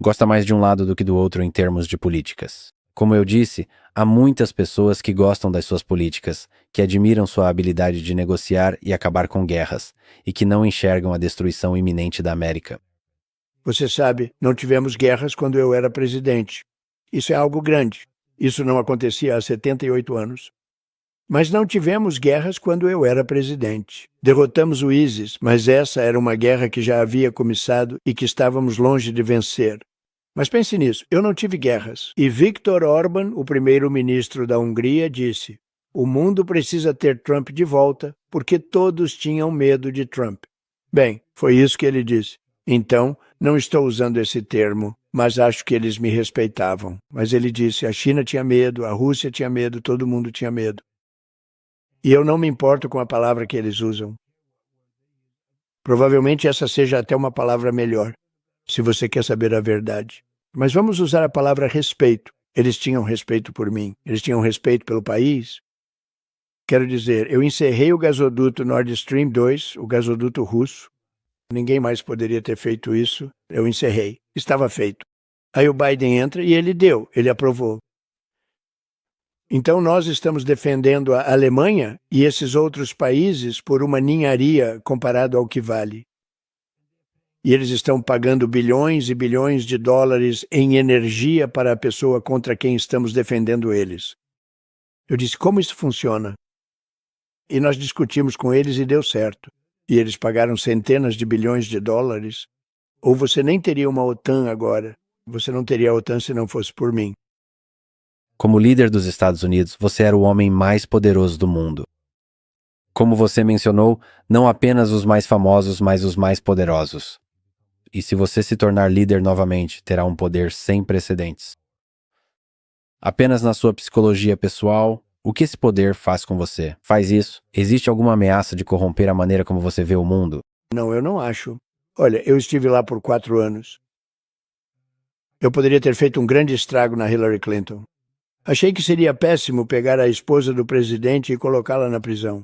Gosta mais de um lado do que do outro em termos de políticas. Como eu disse, há muitas pessoas que gostam das suas políticas, que admiram sua habilidade de negociar e acabar com guerras, e que não enxergam a destruição iminente da América. Você sabe, não tivemos guerras quando eu era presidente. Isso é algo grande. Isso não acontecia há 78 anos. Mas não tivemos guerras quando eu era presidente. Derrotamos o ISIS, mas essa era uma guerra que já havia começado e que estávamos longe de vencer. Mas pense nisso, eu não tive guerras. E Viktor Orbán, o primeiro-ministro da Hungria, disse: o mundo precisa ter Trump de volta, porque todos tinham medo de Trump. Bem, foi isso que ele disse. Então, não estou usando esse termo, mas acho que eles me respeitavam. Mas ele disse: a China tinha medo, a Rússia tinha medo, todo mundo tinha medo. E eu não me importo com a palavra que eles usam. Provavelmente essa seja até uma palavra melhor, se você quer saber a verdade. Mas vamos usar a palavra respeito. Eles tinham respeito por mim, eles tinham respeito pelo país. Quero dizer, eu encerrei o gasoduto Nord Stream 2, o gasoduto russo. Ninguém mais poderia ter feito isso. Eu encerrei. Estava feito. Aí o Biden entra e ele aprovou. Então nós estamos defendendo a Alemanha e esses outros países por uma ninharia comparado ao que vale. E eles estão pagando bilhões e bilhões de dólares em energia para a pessoa contra quem estamos defendendo eles. Eu disse: como isso funciona? E nós discutimos com eles e deu certo. E eles pagaram centenas de bilhões de dólares. Ou você nem teria uma OTAN agora. Você não teria a OTAN se não fosse por mim. Como líder dos Estados Unidos, você era o homem mais poderoso do mundo. Como você mencionou, não apenas os mais famosos, mas os mais poderosos. E se você se tornar líder novamente, terá um poder sem precedentes. Apenas na sua psicologia pessoal, o que esse poder faz com você? Faz isso? Existe alguma ameaça de corromper a maneira como você vê o mundo? Não, eu não acho. Olha, eu estive lá por 4 anos. Eu poderia ter feito um grande estrago na Hillary Clinton. Achei que seria péssimo pegar a esposa do presidente e colocá-la na prisão.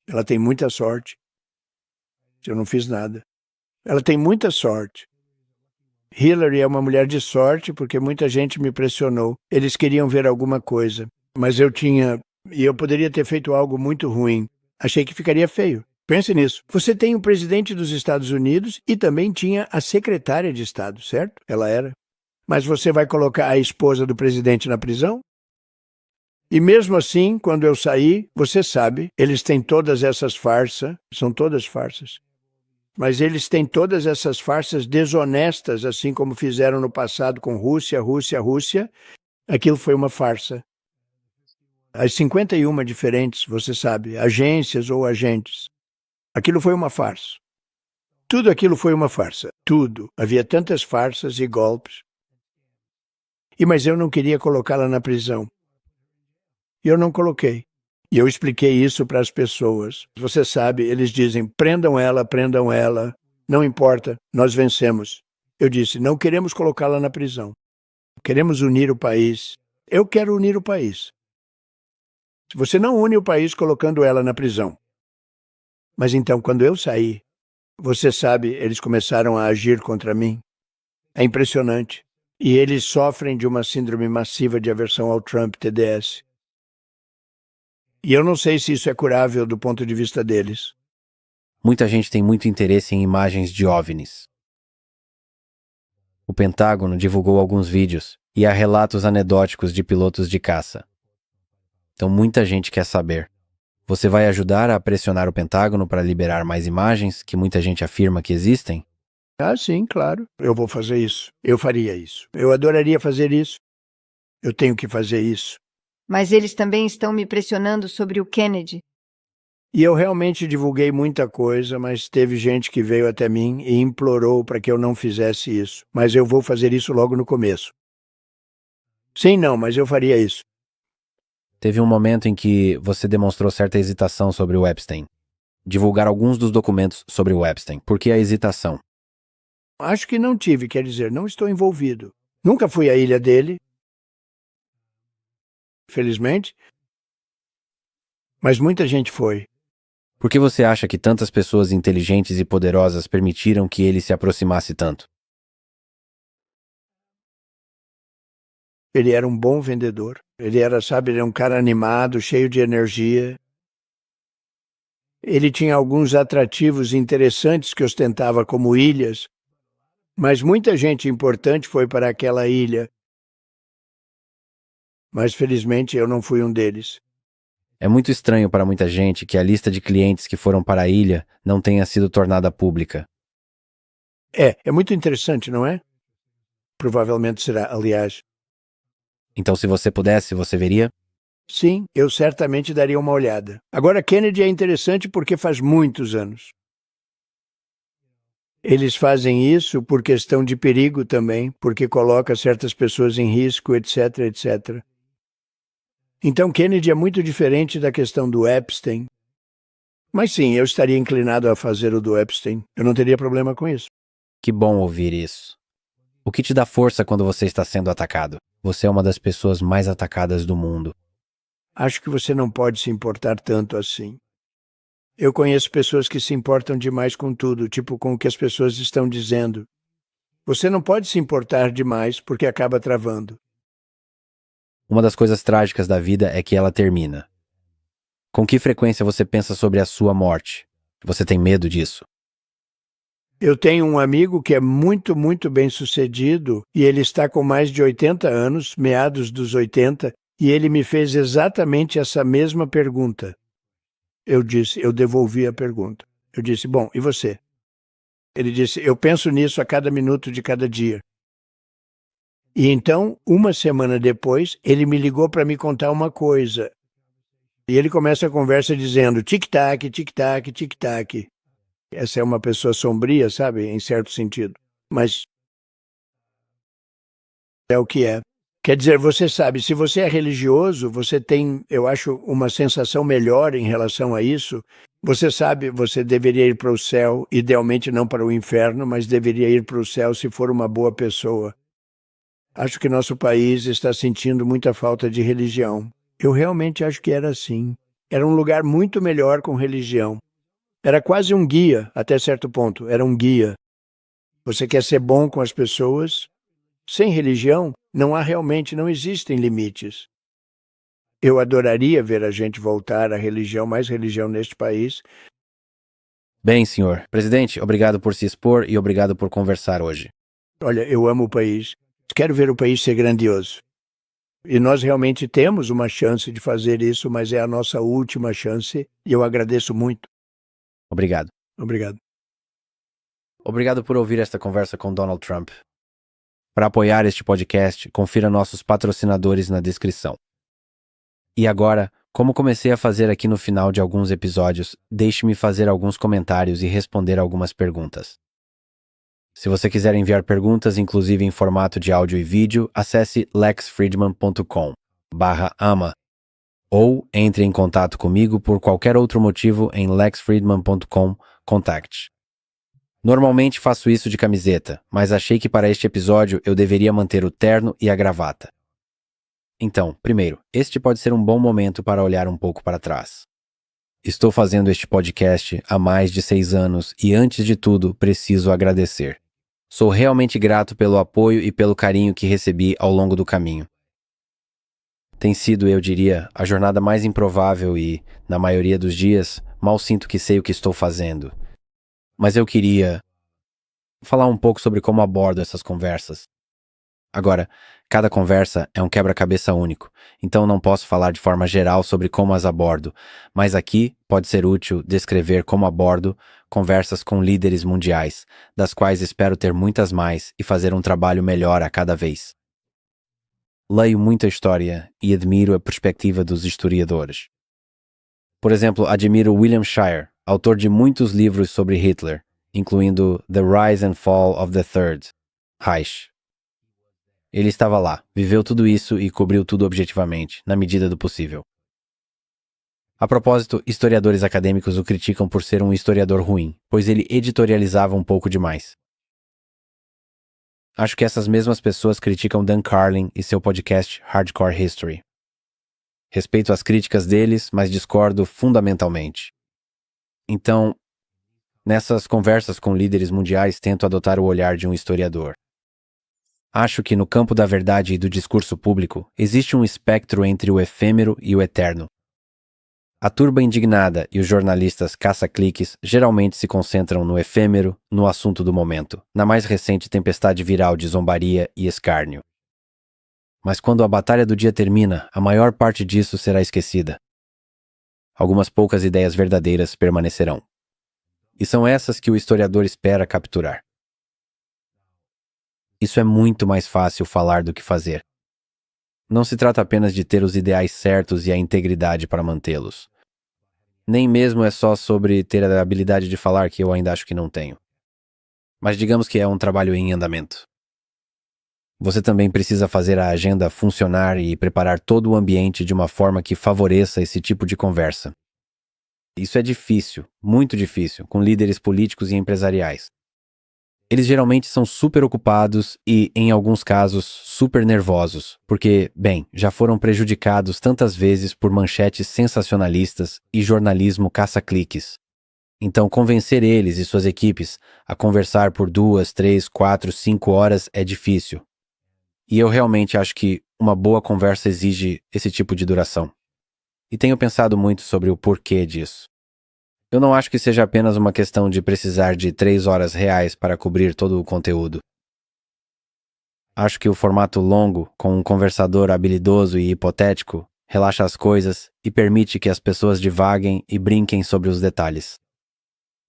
Ela tem muita sorte. Eu não fiz nada. Ela tem muita sorte. Hillary é uma mulher de sorte porque muita gente me pressionou. Eles queriam ver alguma coisa. Mas eu poderia ter feito algo muito ruim. Achei que ficaria feio. Pense nisso. Você tem o presidente dos Estados Unidos e também tinha a secretária de Estado, certo? Ela era. Mas você vai colocar a esposa do presidente na prisão? E mesmo assim, quando eu saí, você sabe, eles têm todas essas farsas, são todas farsas. Mas eles têm todas essas farsas desonestas, assim como fizeram no passado com Rússia. Aquilo foi uma farsa. As 51 diferentes, você sabe, agências ou agentes. Aquilo foi uma farsa. Tudo aquilo foi uma farsa. Tudo. Havia tantas farsas e golpes. Mas eu não queria colocá-la na prisão. E eu não coloquei. E eu expliquei isso para as pessoas. Você sabe, eles dizem: prendam ela, não importa, nós vencemos. Eu disse: não queremos colocá-la na prisão. Queremos unir o país. Eu quero unir o país. Você não une o país colocando ela na prisão. Mas então, quando eu saí, você sabe, eles começaram a agir contra mim. É impressionante. E eles sofrem de uma síndrome massiva de aversão ao Trump, TDS. E eu não sei se isso é curável do ponto de vista deles. Muita gente tem muito interesse em imagens de OVNIs. O Pentágono divulgou alguns vídeos e há relatos anedóticos de pilotos de caça. Então muita gente quer saber. Você vai ajudar a pressionar o Pentágono para liberar mais imagens que muita gente afirma que existem? Ah, sim, claro. Eu vou fazer isso. Eu faria isso. Eu adoraria fazer isso. Eu tenho que fazer isso. Mas eles também estão me pressionando sobre o Kennedy. E eu realmente divulguei muita coisa, mas teve gente que veio até mim e implorou para que eu não fizesse isso. Mas eu vou fazer isso logo no começo. Sim, não, mas eu faria isso. Teve um momento em que você demonstrou certa hesitação sobre o Epstein. Divulgar alguns dos documentos sobre o Epstein. Por que a hesitação? Acho que não tive, quer dizer, não estou envolvido. Nunca fui à ilha dele. Felizmente. Mas muita gente foi. Por que você acha que tantas pessoas inteligentes e poderosas permitiram que ele se aproximasse tanto? Ele era um bom vendedor. Ele era, ele era um cara animado, cheio de energia. Ele tinha alguns atrativos interessantes que ostentava como ilhas, mas muita gente importante foi para aquela ilha. Mas felizmente eu não fui um deles. É muito estranho para muita gente que a lista de clientes que foram para a ilha não tenha sido tornada pública. É muito interessante, não é? Provavelmente será, aliás. Então, se você pudesse, você veria? Sim, eu certamente daria uma olhada. Agora, Kennedy é interessante porque faz muitos anos. Eles fazem isso por questão de perigo também, porque coloca certas pessoas em risco, etc, etc. Então, Kennedy é muito diferente da questão do Epstein. Mas sim, eu estaria inclinado a fazer o do Epstein. Eu não teria problema com isso. Que bom ouvir isso. O que te dá força quando você está sendo atacado? Você é uma das pessoas mais atacadas do mundo. Acho que você não pode se importar tanto assim. Eu conheço pessoas que se importam demais com tudo, tipo com o que as pessoas estão dizendo. Você não pode se importar demais porque acaba travando. Uma das coisas trágicas da vida é que ela termina. Com que frequência você pensa sobre a sua morte? Você tem medo disso? Eu tenho um amigo que é muito, muito bem-sucedido e ele está com mais de 80 anos, meados dos 80, e ele me fez exatamente essa mesma pergunta. Eu devolvi a pergunta. Eu disse, bom, e você? Ele disse, eu penso nisso a cada minuto de cada dia. E então, uma semana depois, ele me ligou para me contar uma coisa. E ele começa a conversa dizendo, tic-tac, tic-tac, tic-tac. Essa é uma pessoa sombria, sabe, em certo sentido. Mas é o que é. Quer dizer, você sabe, se você é religioso, você tem, eu acho, uma sensação melhor em relação a isso. Você sabe, você deveria ir para o céu, idealmente não para o inferno, mas deveria ir para o céu se for uma boa pessoa. Acho que nosso país está sentindo muita falta de religião. Eu realmente acho que era assim. Era um lugar muito melhor com religião. Era quase um guia, até certo ponto, era um guia. Você quer ser bom com as pessoas? Sem religião, não existem limites. Eu adoraria ver a gente voltar à religião, mais religião neste país. Bem, senhor. Presidente, obrigado por se expor e obrigado por conversar hoje. Olha, eu amo o país. Quero ver o país ser grandioso. E nós realmente temos uma chance de fazer isso, mas é a nossa última chance e eu agradeço muito. Obrigado. Obrigado. Obrigado por ouvir esta conversa com Donald Trump. Para apoiar este podcast, confira nossos patrocinadores na descrição. E agora, como comecei a fazer aqui no final de alguns episódios, deixe-me fazer alguns comentários e responder algumas perguntas. Se você quiser enviar perguntas, inclusive em formato de áudio e vídeo, acesse lexfriedman.com/ama ou entre em contato comigo por qualquer outro motivo em lexfriedman.com/contact. Normalmente faço isso de camiseta, mas achei que para este episódio eu deveria manter o terno e a gravata. Então, primeiro, este pode ser um bom momento para olhar um pouco para trás. Estou fazendo este podcast há mais de 6 anos e, antes de tudo, preciso agradecer. Sou realmente grato pelo apoio e pelo carinho que recebi ao longo do caminho. Tem sido, eu diria, a jornada mais improvável e, na maioria dos dias, mal sinto que sei o que estou fazendo. Mas eu queria falar um pouco sobre como abordo essas conversas. Agora, cada conversa é um quebra-cabeça único, então não posso falar de forma geral sobre como as abordo, mas aqui pode ser útil descrever como abordo conversas com líderes mundiais, das quais espero ter muitas mais e fazer um trabalho melhor a cada vez. Leio muita história e admiro a perspectiva dos historiadores. Por exemplo, admiro William Shirer, autor de muitos livros sobre Hitler, incluindo The Rise and Fall of the Third Reich. Ele estava lá, viveu tudo isso e cobriu tudo objetivamente, na medida do possível. A propósito, historiadores acadêmicos o criticam por ser um historiador ruim, pois ele editorializava um pouco demais. Acho que essas mesmas pessoas criticam Dan Carlin e seu podcast Hardcore History. Respeito as críticas deles, mas discordo fundamentalmente. Então, nessas conversas com líderes mundiais, tento adotar o olhar de um historiador. Acho que no campo da verdade e do discurso público existe um espectro entre o efêmero e o eterno. A turba indignada e os jornalistas caça-cliques geralmente se concentram no efêmero, no assunto do momento, na mais recente tempestade viral de zombaria e escárnio. Mas quando a batalha do dia termina, a maior parte disso será esquecida. Algumas poucas ideias verdadeiras permanecerão. E são essas que o historiador espera capturar. Isso é muito mais fácil falar do que fazer. Não se trata apenas de ter os ideais certos e a integridade para mantê-los. Nem mesmo é só sobre ter a habilidade de falar, que eu ainda acho que não tenho. Mas digamos que é um trabalho em andamento. Você também precisa fazer a agenda funcionar e preparar todo o ambiente de uma forma que favoreça esse tipo de conversa. Isso é difícil, muito difícil, com líderes políticos e empresariais. Eles geralmente são super ocupados e, em alguns casos, super nervosos, porque, bem, já foram prejudicados tantas vezes por manchetes sensacionalistas e jornalismo caça-cliques. Então, convencer eles e suas equipes a conversar por 2, 3, 4, 5 horas é difícil. E eu realmente acho que uma boa conversa exige esse tipo de duração. E tenho pensado muito sobre o porquê disso. Eu não acho que seja apenas uma questão de precisar de 3 horas reais para cobrir todo o conteúdo. Acho que o formato longo, com um conversador habilidoso e hipotético, relaxa as coisas e permite que as pessoas divaguem e brinquem sobre os detalhes.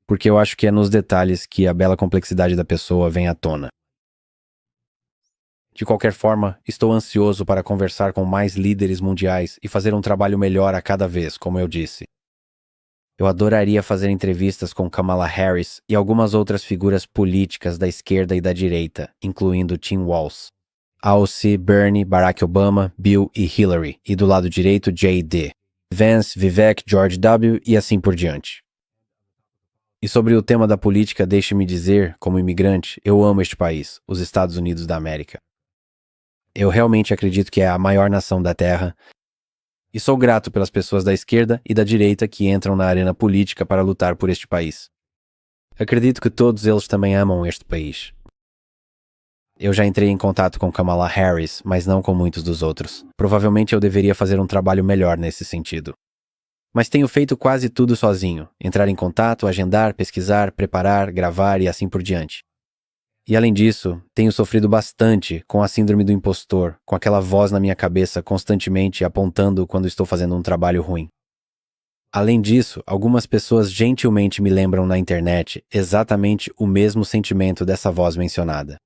Porque eu acho que é nos detalhes que a bela complexidade da pessoa vem à tona. De qualquer forma, estou ansioso para conversar com mais líderes mundiais e fazer um trabalho melhor a cada vez, como eu disse. Eu adoraria fazer entrevistas com Kamala Harris e algumas outras figuras políticas da esquerda e da direita, incluindo Tim Walz, AOC, Bernie, Barack Obama, Bill e Hillary, e do lado direito J.D., Vance, Vivek, George W. e assim por diante. E sobre o tema da política, deixe-me dizer, como imigrante, eu amo este país, os Estados Unidos da América. Eu realmente acredito que é a maior nação da Terra, e sou grato pelas pessoas da esquerda e da direita que entram na arena política para lutar por este país. Acredito que todos eles também amam este país. Eu já entrei em contato com Kamala Harris, mas não com muitos dos outros. Provavelmente eu deveria fazer um trabalho melhor nesse sentido. Mas tenho feito quase tudo sozinho. Entrar em contato, agendar, pesquisar, preparar, gravar e assim por diante. E além disso, tenho sofrido bastante com a síndrome do impostor, com aquela voz na minha cabeça constantemente apontando quando estou fazendo um trabalho ruim. Além disso, algumas pessoas gentilmente me lembram na internet exatamente o mesmo sentimento dessa voz mencionada.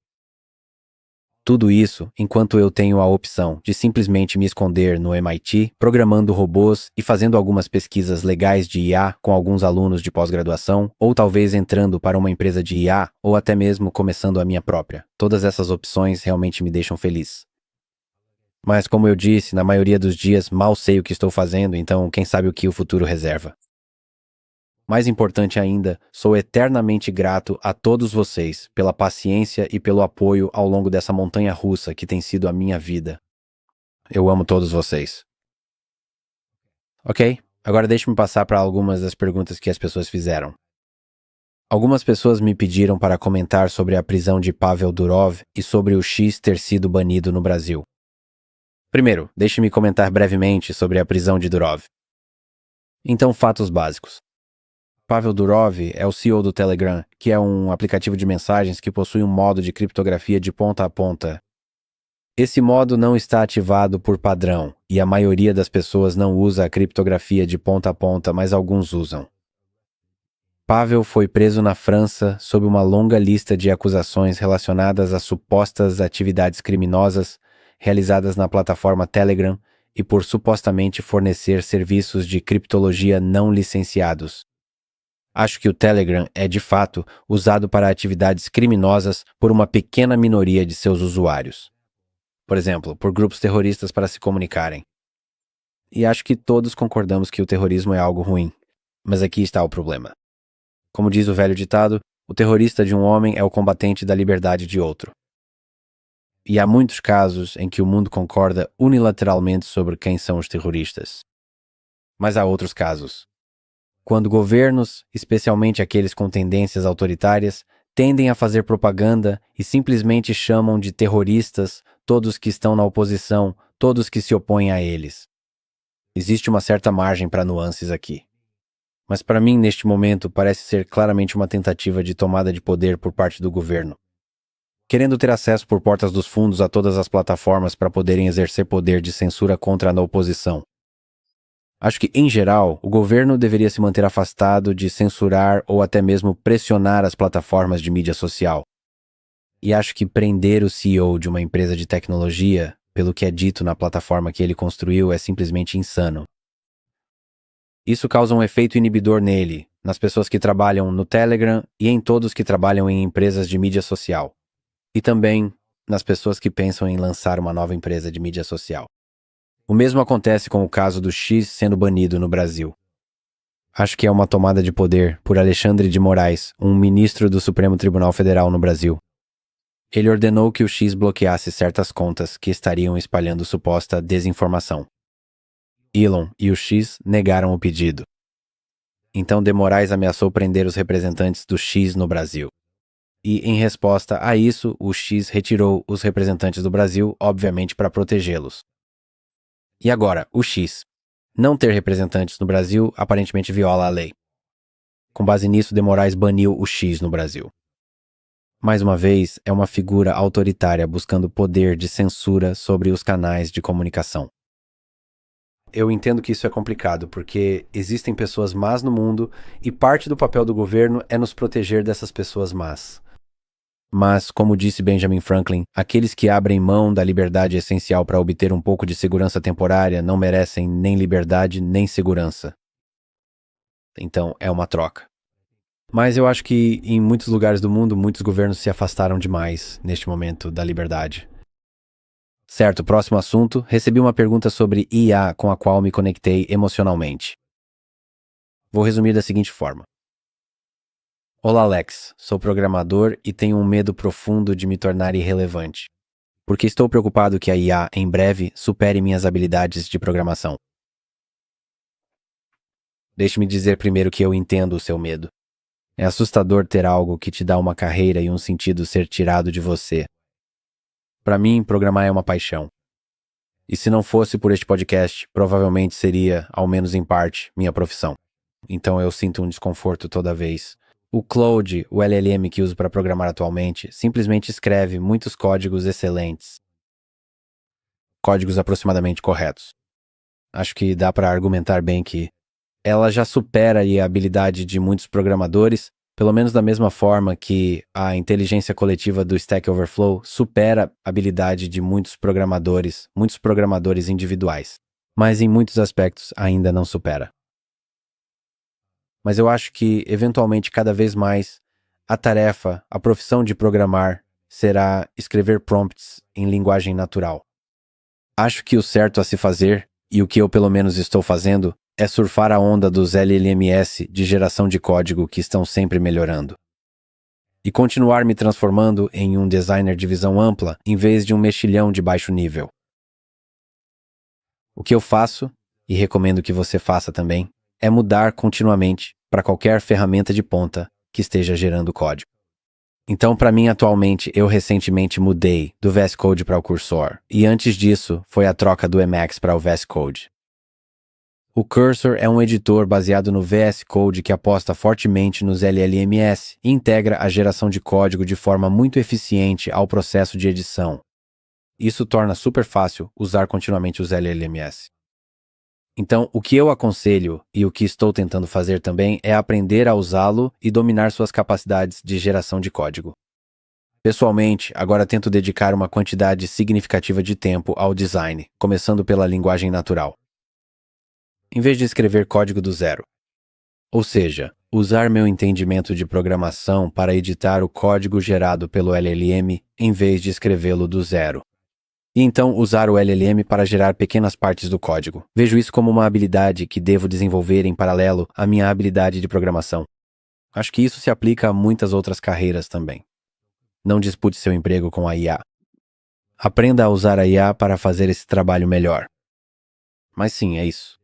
Tudo isso enquanto eu tenho a opção de simplesmente me esconder no MIT, programando robôs e fazendo algumas pesquisas legais de IA com alguns alunos de pós-graduação, ou talvez entrando para uma empresa de IA, ou até mesmo começando a minha própria. Todas essas opções realmente me deixam feliz. Mas como eu disse, na maioria dos dias mal sei o que estou fazendo, então quem sabe o que o futuro reserva. Mais importante ainda, sou eternamente grato a todos vocês pela paciência e pelo apoio ao longo dessa montanha russa que tem sido a minha vida. Eu amo todos vocês. Ok, agora deixe-me passar para algumas das perguntas que as pessoas fizeram. Algumas pessoas me pediram para comentar sobre a prisão de Pavel Durov e sobre o X ter sido banido no Brasil. Primeiro, deixe-me comentar brevemente sobre a prisão de Durov. Então, fatos básicos. Pavel Durov é o CEO do Telegram, que é um aplicativo de mensagens que possui um modo de criptografia de ponta a ponta. Esse modo não está ativado por padrão, e a maioria das pessoas não usa a criptografia de ponta a ponta, mas alguns usam. Pavel foi preso na França sob uma longa lista de acusações relacionadas a supostas atividades criminosas realizadas na plataforma Telegram e por supostamente fornecer serviços de criptologia não licenciados. Acho que o Telegram é, de fato, usado para atividades criminosas por uma pequena minoria de seus usuários. Por exemplo, por grupos terroristas para se comunicarem. E acho que todos concordamos que o terrorismo é algo ruim. Mas aqui está o problema. Como diz o velho ditado, o terrorista de um homem é o combatente da liberdade de outro. E há muitos casos em que o mundo concorda unilateralmente sobre quem são os terroristas. Mas há outros casos. Quando governos, especialmente aqueles com tendências autoritárias, tendem a fazer propaganda e simplesmente chamam de terroristas todos que estão na oposição, todos que se opõem a eles. Existe uma certa margem para nuances aqui. Mas para mim, neste momento, parece ser claramente uma tentativa de tomada de poder por parte do governo, querendo ter acesso por portas dos fundos a todas as plataformas para poderem exercer poder de censura contra a oposição. Acho que, em geral, o governo deveria se manter afastado de censurar ou até mesmo pressionar as plataformas de mídia social. E acho que prender o CEO de uma empresa de tecnologia, pelo que é dito na plataforma que ele construiu, é simplesmente insano. Isso causa um efeito inibidor nele, nas pessoas que trabalham no Telegram e em todos que trabalham em empresas de mídia social. E também nas pessoas que pensam em lançar uma nova empresa de mídia social. O mesmo acontece com o caso do X sendo banido no Brasil. Acho que é uma tomada de poder por Alexandre de Moraes, um ministro do Supremo Tribunal Federal no Brasil. Ele ordenou que o X bloqueasse certas contas que estariam espalhando suposta desinformação. Elon e o X negaram o pedido. Então de Moraes ameaçou prender os representantes do X no Brasil. E, em resposta a isso, o X retirou os representantes do Brasil, obviamente para protegê-los. E agora, o X. Não ter representantes no Brasil aparentemente viola a lei. Com base nisso, de Moraes baniu o X no Brasil. Mais uma vez, é uma figura autoritária buscando poder de censura sobre os canais de comunicação. Eu entendo que isso é complicado, porque existem pessoas más no mundo e parte do papel do governo é nos proteger dessas pessoas más. Mas, como disse Benjamin Franklin, aqueles que abrem mão da liberdade essencial para obter um pouco de segurança temporária não merecem nem liberdade nem segurança. Então, é uma troca. Mas eu acho que em muitos lugares do mundo, muitos governos se afastaram demais neste momento da liberdade. Certo, próximo assunto. Recebi uma pergunta sobre IA com a qual me conectei emocionalmente. Vou resumir da seguinte forma. Olá, Alex. Sou programador e tenho um medo profundo de me tornar irrelevante, porque estou preocupado que a IA, em breve, supere minhas habilidades de programação. Deixe-me dizer primeiro que eu entendo o seu medo. É assustador ter algo que te dá uma carreira e um sentido ser tirado de você. Para mim, programar é uma paixão. E se não fosse por este podcast, provavelmente seria, ao menos em parte, minha profissão. Então eu sinto um desconforto toda vez. O Claude, o LLM que uso para programar atualmente, simplesmente escreve muitos códigos excelentes. Códigos aproximadamente corretos. Acho que dá para argumentar bem que ela já supera a habilidade de muitos programadores, pelo menos da mesma forma que a inteligência coletiva do Stack Overflow supera a habilidade de muitos programadores individuais. Mas em muitos aspectos ainda não supera. Mas eu acho que, eventualmente, cada vez mais, a profissão de programar será escrever prompts em linguagem natural. Acho que o certo a se fazer, e o que eu pelo menos estou fazendo, é surfar a onda dos LLMS de geração de código que estão sempre melhorando. E continuar me transformando em um designer de visão ampla em vez de um mexilhão de baixo nível. O que eu faço, e recomendo que você faça também, é mudar continuamente para qualquer ferramenta de ponta que esteja gerando código. Então, para mim, atualmente, eu recentemente mudei do VS Code para o Cursor, e antes disso foi a troca do Emacs para o VS Code. O Cursor é um editor baseado no VS Code que aposta fortemente nos LLMS e integra a geração de código de forma muito eficiente ao processo de edição. Isso torna super fácil usar continuamente os LLMS. Então, o que eu aconselho e o que estou tentando fazer também é aprender a usá-lo e dominar suas capacidades de geração de código. Pessoalmente, agora tento dedicar uma quantidade significativa de tempo ao design, começando pela linguagem natural, em vez de escrever código do zero. Ou seja, usar meu entendimento de programação para editar o código gerado pelo LLM em vez de escrevê-lo do zero. E então usar o LLM para gerar pequenas partes do código. Vejo isso como uma habilidade que devo desenvolver em paralelo à minha habilidade de programação. Acho que isso se aplica a muitas outras carreiras também. Não dispute seu emprego com a IA. Aprenda a usar a IA para fazer esse trabalho melhor. Mas sim, é isso.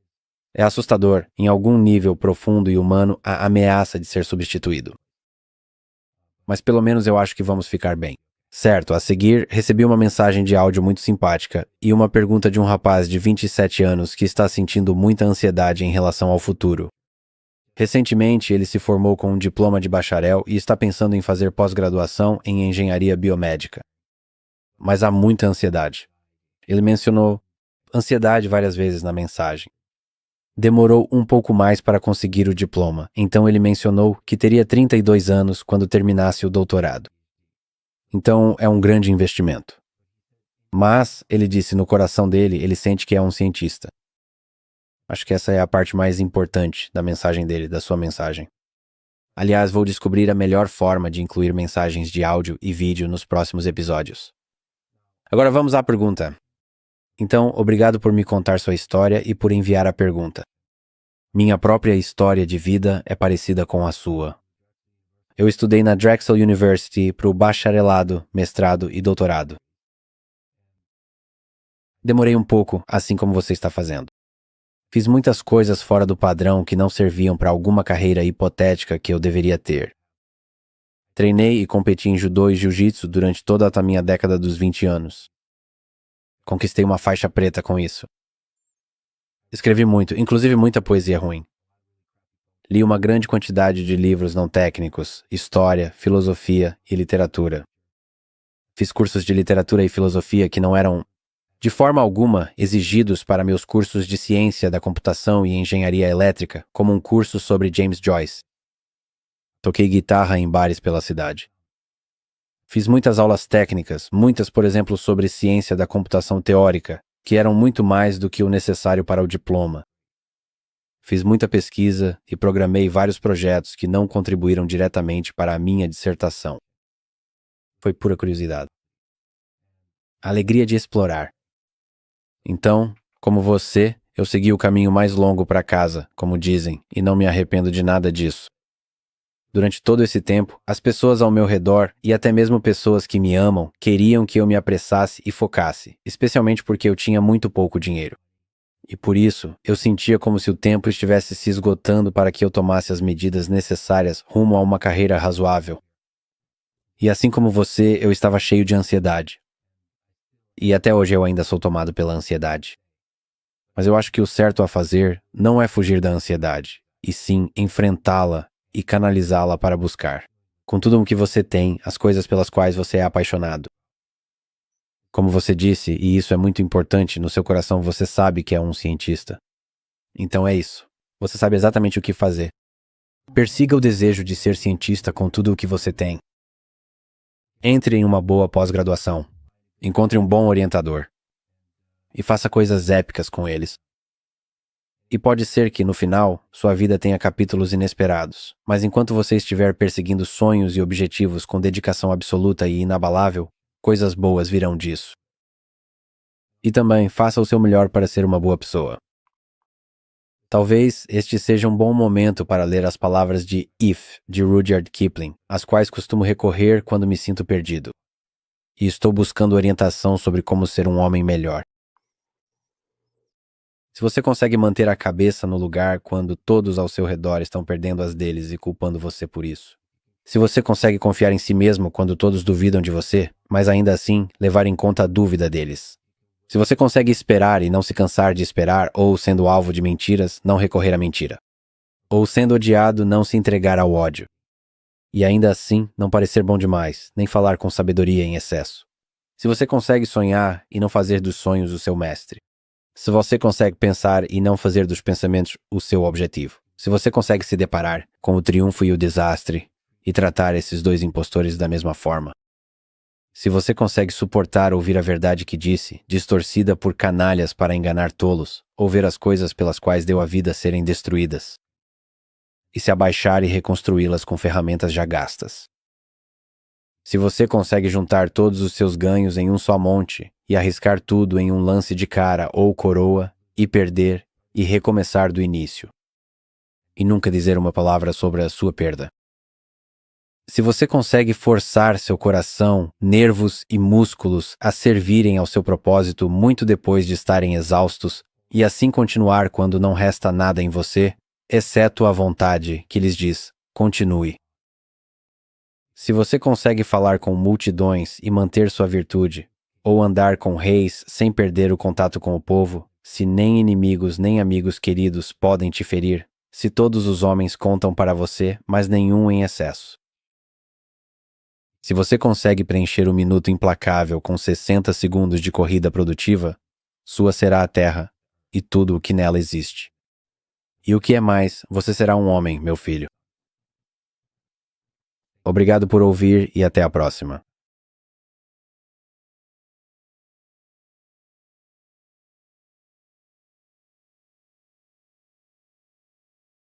É assustador, em algum nível profundo e humano, a ameaça de ser substituído. mas pelo menos eu acho que vamos ficar bem. Certo, a seguir, recebi uma mensagem de áudio muito simpática e uma pergunta de um rapaz de 27 anos que está sentindo muita ansiedade em relação ao futuro. Recentemente, ele se formou com um diploma de bacharel e está pensando em fazer pós-graduação em engenharia biomédica. Mas há muita ansiedade. Ele mencionou ansiedade várias vezes na mensagem. Demorou um pouco mais para conseguir o diploma, então ele mencionou que teria 32 anos quando terminasse o doutorado. Então, é um grande investimento. Mas, ele disse, no coração dele, ele sente que é um cientista. Acho que essa é a parte mais importante da mensagem dele, da sua mensagem. Aliás, vou descobrir a melhor forma de incluir mensagens de áudio e vídeo nos próximos episódios. Agora vamos à pergunta. Então, obrigado por me contar sua história e por enviar a pergunta. Minha própria história de vida é parecida com a sua. Eu estudei na Drexel University para o bacharelado, mestrado e doutorado. Demorei um pouco, assim como você está fazendo. Fiz muitas coisas fora do padrão que não serviam para alguma carreira hipotética que eu deveria ter. Treinei e competi em judô e jiu-jitsu durante toda a minha década dos 20 anos. Conquistei uma faixa preta com isso. Escrevi muito, inclusive muita poesia ruim. Li uma grande quantidade de livros não técnicos, história, filosofia e literatura. Fiz cursos de literatura e filosofia que não eram, de forma alguma, exigidos para meus cursos de ciência da computação e engenharia elétrica, como um curso sobre James Joyce. Toquei guitarra em bares pela cidade. Fiz muitas aulas técnicas, muitas, por exemplo, sobre ciência da computação teórica, que eram muito mais do que o necessário para o diploma. Fiz muita pesquisa e programei vários projetos que não contribuíram diretamente para a minha dissertação. Foi pura curiosidade. A alegria de explorar. Então, como você, eu segui o caminho mais longo para casa, como dizem, e não me arrependo de nada disso. Durante todo esse tempo, as pessoas ao meu redor, e até mesmo pessoas que me amam, queriam que eu me apressasse e focasse, especialmente porque eu tinha muito pouco dinheiro. E por isso, eu sentia como se o tempo estivesse se esgotando para que eu tomasse as medidas necessárias rumo a uma carreira razoável. E assim como você, eu estava cheio de ansiedade. E até hoje eu ainda sou tomado pela ansiedade. Mas eu acho que o certo a fazer não é fugir da ansiedade, e sim enfrentá-la e canalizá-la para buscar, com tudo o que você tem, as coisas pelas quais você é apaixonado. Como você disse, e isso é muito importante, no seu coração você sabe que é um cientista. Então é isso. Você sabe exatamente o que fazer. Persiga o desejo de ser cientista com tudo o que você tem. Entre em uma boa pós-graduação. Encontre um bom orientador. E faça coisas épicas com eles. E pode ser que, no final, sua vida tenha capítulos inesperados, mas enquanto você estiver perseguindo sonhos e objetivos com dedicação absoluta e inabalável, coisas boas virão disso. E também, faça o seu melhor para ser uma boa pessoa. Talvez este seja um bom momento para ler as palavras de If, de Rudyard Kipling, às quais costumo recorrer quando me sinto perdido. E estou buscando orientação sobre como ser um homem melhor. Se você consegue manter a cabeça no lugar quando todos ao seu redor estão perdendo as deles e culpando você por isso. Se você consegue confiar em si mesmo quando todos duvidam de você, mas ainda assim levar em conta a dúvida deles. Se você consegue esperar e não se cansar de esperar, ou sendo alvo de mentiras, não recorrer à mentira. Ou sendo odiado, não se entregar ao ódio. E ainda assim, não parecer bom demais, nem falar com sabedoria em excesso. Se você consegue sonhar e não fazer dos sonhos o seu mestre. Se você consegue pensar e não fazer dos pensamentos o seu objetivo. Se você consegue se deparar com o triunfo e o desastre e tratar esses dois impostores da mesma forma. Se você consegue suportar ouvir a verdade que disse, distorcida por canalhas para enganar tolos, ou ver as coisas pelas quais deu a vida serem destruídas. E se abaixar e reconstruí-las com ferramentas já gastas. Se você consegue juntar todos os seus ganhos em um só monte e arriscar tudo em um lance de cara ou coroa, e perder e recomeçar do início. E nunca dizer uma palavra sobre a sua perda. Se você consegue forçar seu coração, nervos e músculos a servirem ao seu propósito muito depois de estarem exaustos, e assim continuar quando não resta nada em você, exceto a vontade que lhes diz, continue. Se você consegue falar com multidões e manter sua virtude, ou andar com reis sem perder o contato com o povo, se nem inimigos nem amigos queridos podem te ferir, se todos os homens contam para você, mas nenhum em excesso. Se você consegue preencher o minuto implacável com 60 segundos de corrida produtiva, sua será a terra e tudo o que nela existe. E o que é mais, você será um homem, meu filho. Obrigado por ouvir e até a próxima.